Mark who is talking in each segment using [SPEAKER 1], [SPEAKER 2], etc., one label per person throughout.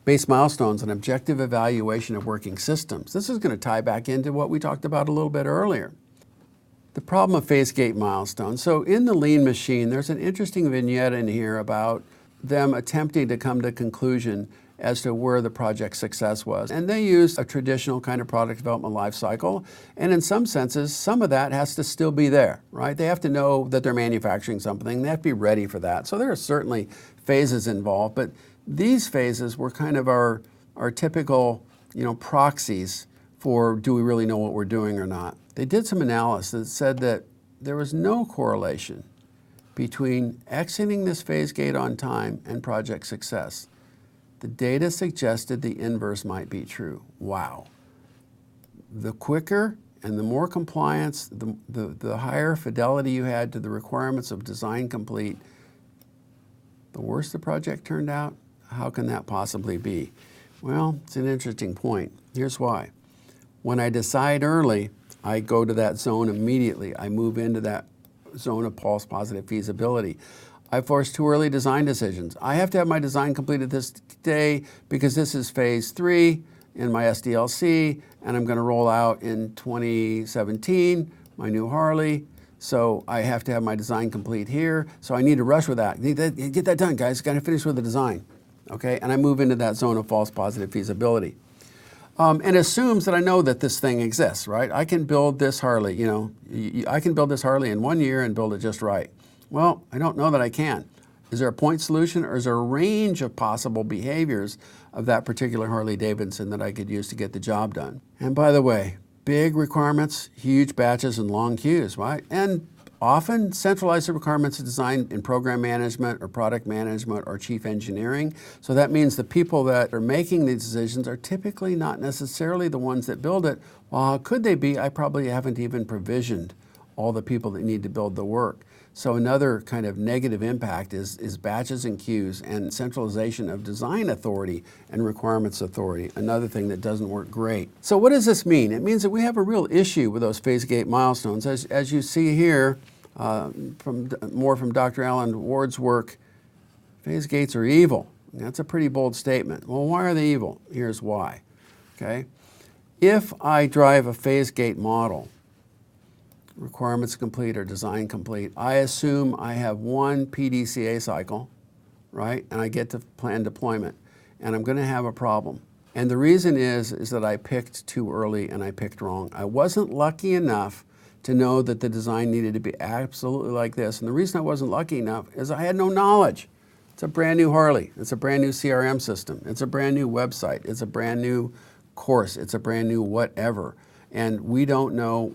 [SPEAKER 1] Base milestones, an objective evaluation of working systems. This is going to tie back into what we talked about a little bit earlier. The problem of phase gate milestones. So in the Lean Machine, there's an interesting vignette in here about them attempting to come to a conclusion as to where the project success was. And they use a traditional kind of product development life cycle. And in some senses, some of that has to still be there, right? They have to know that they're manufacturing something. They have to be ready for that. So there are certainly phases involved, but these phases were kind of our typical, proxies for do we really know what we're doing or not. They did some analysis that said that there was no correlation between exiting this phase gate on time and project success. The data suggested the inverse might be true. Wow. The quicker and the more compliance, the higher fidelity you had to the requirements of design complete, the worse the project turned out. How can that possibly be? Well, it's an interesting point. Here's why. When I decide early, I go to that zone immediately. I move into that zone of false positive feasibility. I force too early design decisions. I have to have my design completed this day because this is phase 3 in my SDLC, and I'm going to roll out in 2017 my new Harley. So I have to have my design complete here. So I need to rush with that. Get that done, guys. Got to finish with the design. Okay, and I move into that zone of false positive feasibility. And assumes that I know that this thing exists, right? I can build this Harley, I can build this Harley in 1 year and build it just right. Well, I don't know that I can. Is there a point solution, or is there a range of possible behaviors of that particular Harley Davidson that I could use to get the job done? And by the way, big requirements, huge batches, and long queues, right? And often centralize the requirements of design in program management or product management or chief engineering. So that means the people that are making these decisions are typically not necessarily the ones that build it. Well, how could they be? I probably haven't even provisioned all the people that need to build the work. So another kind of negative impact is batches and queues and centralization of design authority and requirements authority, another thing that doesn't work great. So what does this mean? It means that we have a real issue with those phase gate milestones. As you see here, from Dr. Alan Ward's work, phase gates are evil. That's a pretty bold statement. Well, why are they evil? Here's why. Okay? If I drive a phase gate model, requirements complete or design complete, I assume I have one PDCA cycle, right? And I get to plan deployment, and I'm going to have a problem. And the reason is that I picked too early and I picked wrong. I wasn't lucky enough to know that the design needed to be absolutely like this. And the reason I wasn't lucky enough is I had no knowledge. It's a brand new Harley. It's a brand new CRM system. It's a brand new website. It's a brand new course. It's a brand new whatever. And we don't know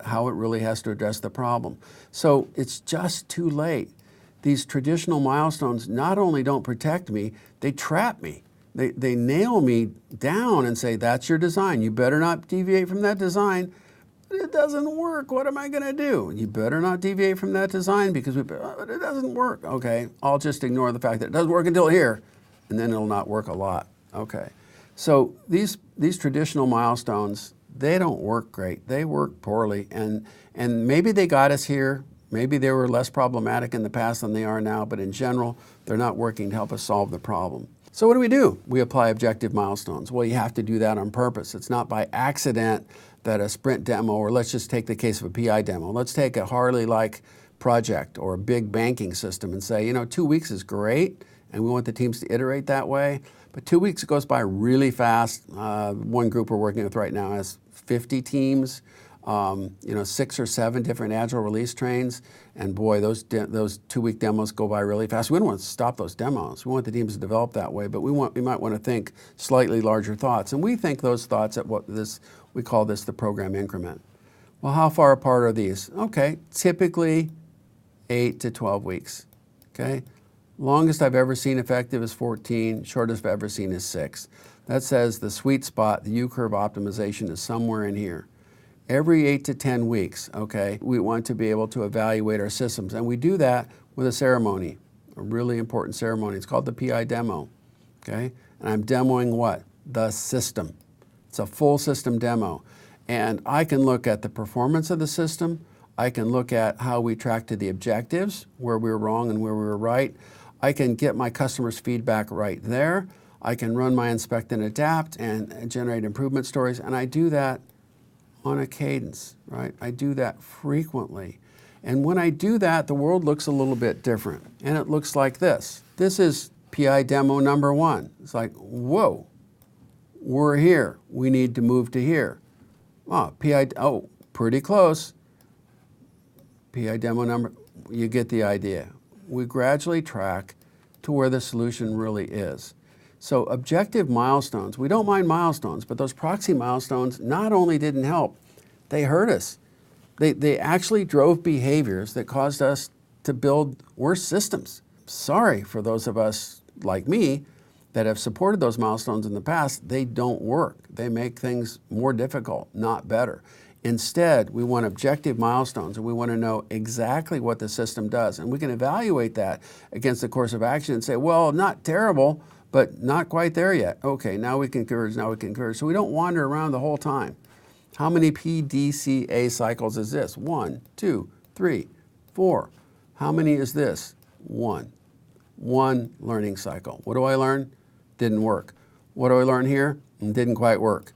[SPEAKER 1] how it really has to address the problem. So it's just too late. These traditional milestones not only don't protect me, they trap me. They nail me down and say, that's your design. You better not deviate from that design. But it doesn't work. What am I going to do? You better not deviate from that design because it doesn't work. Okay, I'll just ignore the fact that it doesn't work until here, and then it'll not work a lot. Okay, so these traditional milestones, they don't work great. They work poorly, and maybe they got us here. Maybe they were less problematic in the past than they are now, but in general, they're not working to help us solve the problem. So what do? We apply objective milestones. Well, you have to do that on purpose. It's not by accident that a sprint demo, or let's just take the case of a PI demo. Let's take a Harley-like project or a big banking system and say, 2 weeks is great, and we want the teams to iterate that way. But 2 weeks goes by really fast. One group we're working with right now has 50 teams, 6 or 7 different agile release trains, and boy, those 2-week demos go by really fast. We don't want to stop those demos. We want the teams to develop that way, but we might want to think slightly larger thoughts, and we think those thoughts at we call this the program increment. Well, how far apart are these? Okay, typically 8 to 12 weeks. Okay, longest I've ever seen effective is 14. Shortest I've ever seen is 6. That says the sweet spot, the U-curve optimization, is somewhere in here. Every 8 to 10 weeks, okay, we want to be able to evaluate our systems. And we do that with a ceremony, a really important ceremony. It's called the PI demo, okay? And I'm demoing what? The system. It's a full system demo. And I can look at the performance of the system. I can look at how we track to the objectives, where we were wrong and where we were right. I can get my customers' feedback right there. I can run my inspect and adapt and generate improvement stories, and I do that on a cadence, right? I do that frequently. And when I do that, the world looks a little bit different, and it looks like this. This is PI demo number 1. It's like, whoa, we're here. We need to move to here. Oh, pretty close. PI demo number, you get the idea. We gradually track to where the solution really is. So objective milestones, we don't mind milestones, but those proxy milestones not only didn't help, they hurt us. They actually drove behaviors that caused us to build worse systems. Sorry for those of us like me that have supported those milestones in the past. They don't work. They make things more difficult, not better. Instead, we want objective milestones, and we want to know exactly what the system does. And we can evaluate that against the course of action and say, well, not terrible, but not quite there yet. Okay, now we can converge, now we can converge. So we don't wander around the whole time. How many PDCA cycles is this? 1, 2, 3, 4. How many is this? 1. 1 learning cycle. What do I learn? Didn't work. What do I learn here? Didn't quite work.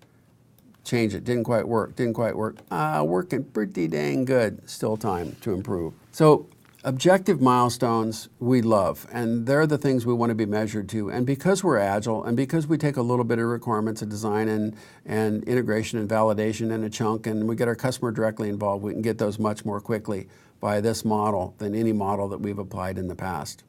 [SPEAKER 1] Change it. Didn't quite work. Didn't quite work. Working pretty dang good. Still time to improve. So objective milestones we love, and they're the things we want to be measured to. And because we're agile, and because we take a little bit of requirements of design and integration and validation in a chunk, and we get our customer directly involved, we can get those much more quickly by this model than any model that we've applied in the past.